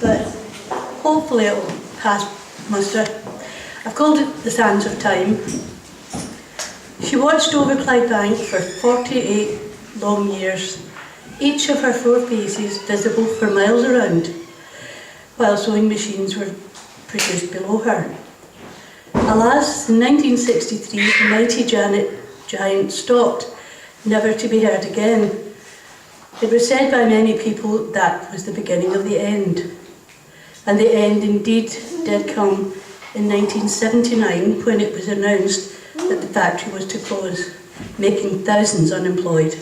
but hopefully it will pass muster. I've called it The Sands of Time. She watched over Clydebank for 48 long years, each of her 4 faces visible for miles around, while sewing machines were produced below her. Alas, in 1963, the mighty giant stopped, never to be heard again. It was said by many people that was the beginning of the end. And the end indeed did come in 1979, when it was announced that the factory was to close, making thousands unemployed.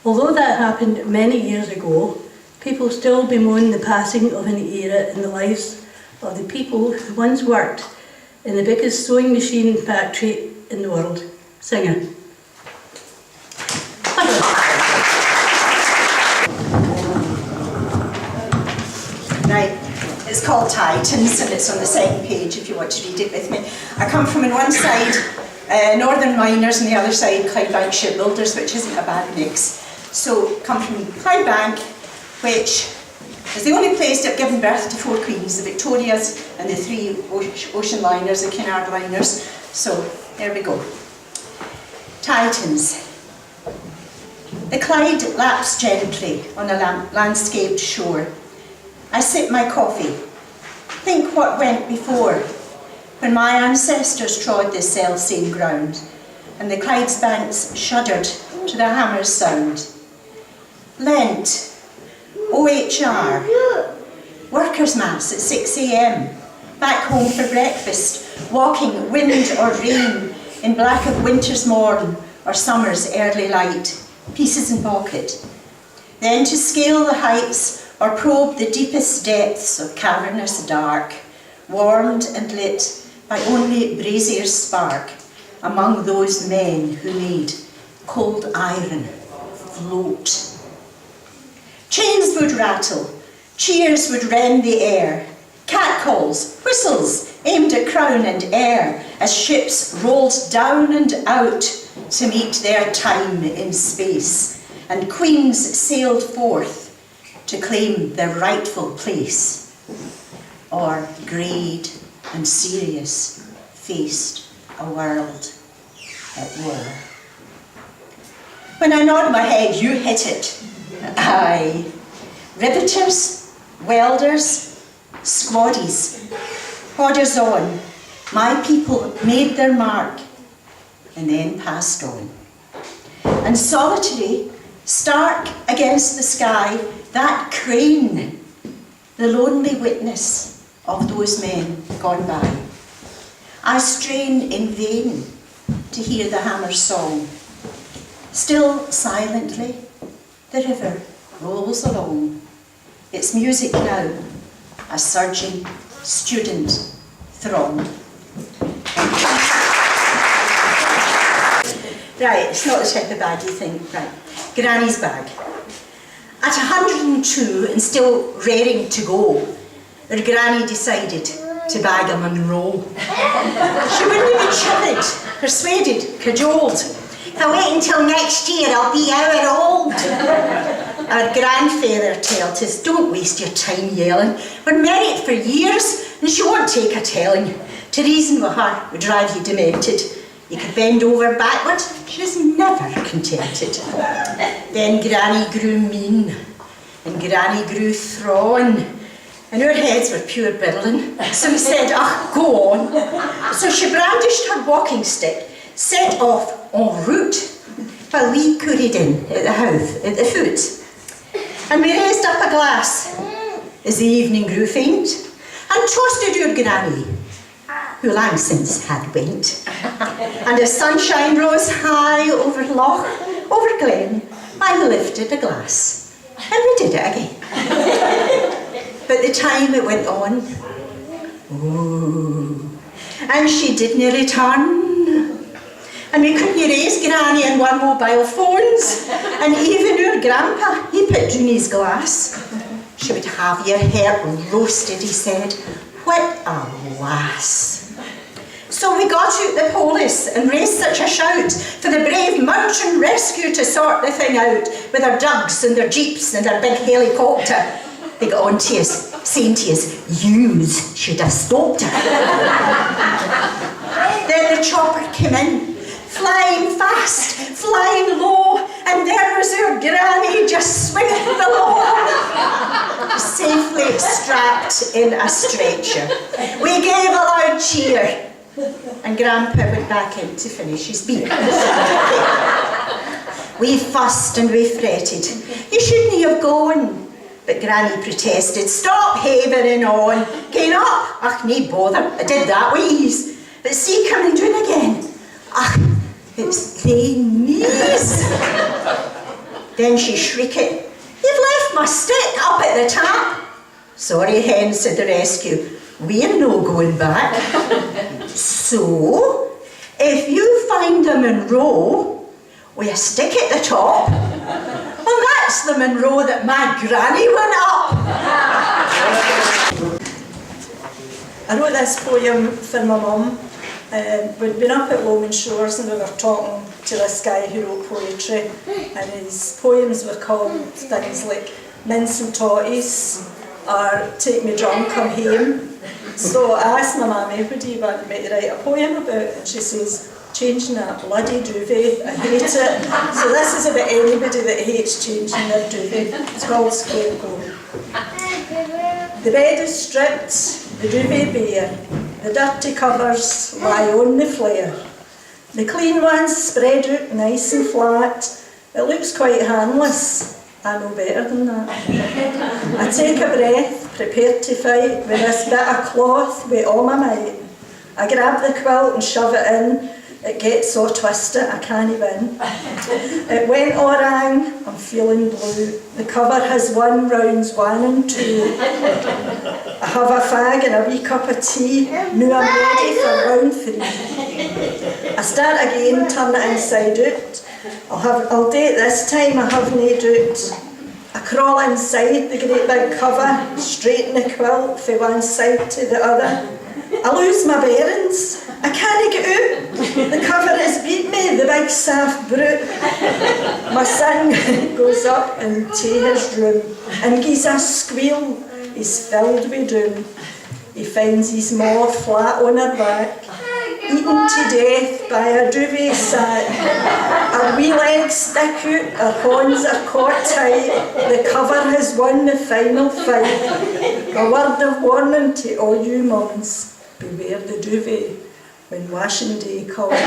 Although that happened many years ago, people still bemoan the passing of an era in the lives of the people who once worked in the biggest sewing machine factory in the world. Singer. Right, it's called Titans and it's on the second page if you want to read it with me. I come from on one side Northern Miners and the other side Clydebank Shipbuilders, which isn't a bad mix. So come from Clydebank, which is the only place that have given birth to 4 queens, the Victorias and the 3 ocean liners, the Cunard liners. So there we go. Titans. The Clyde laps gently on a landscaped shore. I sip my coffee, think what went before, when my ancestors trod this self-same ground, and the Clyde's banks shuddered to the hammer's sound. Lent, OHR, workers' mass at 6 AM, back home for breakfast, walking wind or rain, in black of winter's morn or summer's early light, pieces in pocket. Then to scale the heights or probe the deepest depths of cavernous dark, warmed and lit by only brazier's spark, among those men who made cold iron float. Chains would rattle, cheers would rend the air, catcalls, whistles aimed at crown and air, as ships rolled down and out to meet their time in space, and queens sailed forth to claim their rightful place, or greyed and serious faced a world at war. When I nod my head, you hit it. Aye. Riveters, welders, squaddies, podders on, my people made their mark and then passed on. And solitary, stark against the sky, that crane, the lonely witness of those men gone by. I strain in vain to hear the hammer's song. Still silently, the river rolls along. Its music now, a surging student throng. Right, it's not the type of bag you think, right. Granny's bag. At 102 and still raring to go, her granny decided to bag a Monroe. She wouldn't be chivvied, persuaded, cajoled. If I wait until next year, I'll be hour old. Our grandfather told us, don't waste your time yelling. We're married for years and she won't take a telling. To reason with her would drive you demented. You could bend over backward, she was never contented. Then Granny grew mean, and Granny grew thrawn, and her heads were pure biddling. So we said, ah, go on. So she brandished her walking stick, set off en route, while we curried in at the house, at the foot. And we raised up a glass as the evening grew faint, and toasted your Granny, who long since had went. And as sunshine rose high over loch, over glen, I lifted a glass, and we did it again. But the time it went on, ooh, and she didn't return. And we couldn't raise Granny on our mobile phones, and even our grandpa, he put down his glass. She would have your hair roasted, he said. What a lass. So we got out the police and raised such a shout for the brave mountain rescue to sort the thing out with their dugs and their jeeps and their big helicopter. they got on to us, saying to us, yous should have stopped her. Then the chopper came in, flying fast, flying low, and there was our granny just swinging below, safely strapped in a stretcher. We gave a loud cheer, and Grandpa went back in to finish his beer. We fussed and we fretted. You shouldn't have gone. But Granny protested. Stop havering on. Gain up. Ach, nae bother. I did that with ease. But see coming down again. Ach, it's they knees. Then she shrieked, you've left my stick up at the top. Sorry, hen, said the rescue. We're no going back. So, if you find a Monroe with a stick at the top, well, that's the Monroe that my granny went up. I wrote this poem for my mum. We'd been up at Lowman Shores and we were talking to this guy who wrote poetry, and his poems were called things like Mince and Totties or Take Me Drunk, Come Hame. So I asked my mammy, what do you want me to write a poem about? And she says, changing that bloody duvet, I hate it. So this is about anybody that hates changing their duvet. It's called Scapegoat. The bed is stripped, the duvet bare, the dirty covers lie on the flare. The clean ones spread out nice and flat. It looks quite harmless. I know better than that. I take a breath, prepared to fight with this bit of cloth with all my might. I grab the quilt and shove it in. It gets so twisted I can't win. It went orang, I'm feeling blue. The cover has won rounds 1 and 2. I have a fag and a wee cup of tea. Now I'm ready for round 3. I start again, turn it inside out. I'll do it this time, I have no doubt. I crawl inside the great big cover, straighten the quilt from one side to the other. I lose my bearings. I can't get out. The cover has beat me, the big soft brute. My son goes up into his room and gives a squeal. He's filled with doom. He finds his maw flat on her back, eaten to death by a duvet sack. Her wee legs stick out, her horns are caught tight. The cover has won the final fight. A word of warning to all you mums, beware the duvet when washing day comes.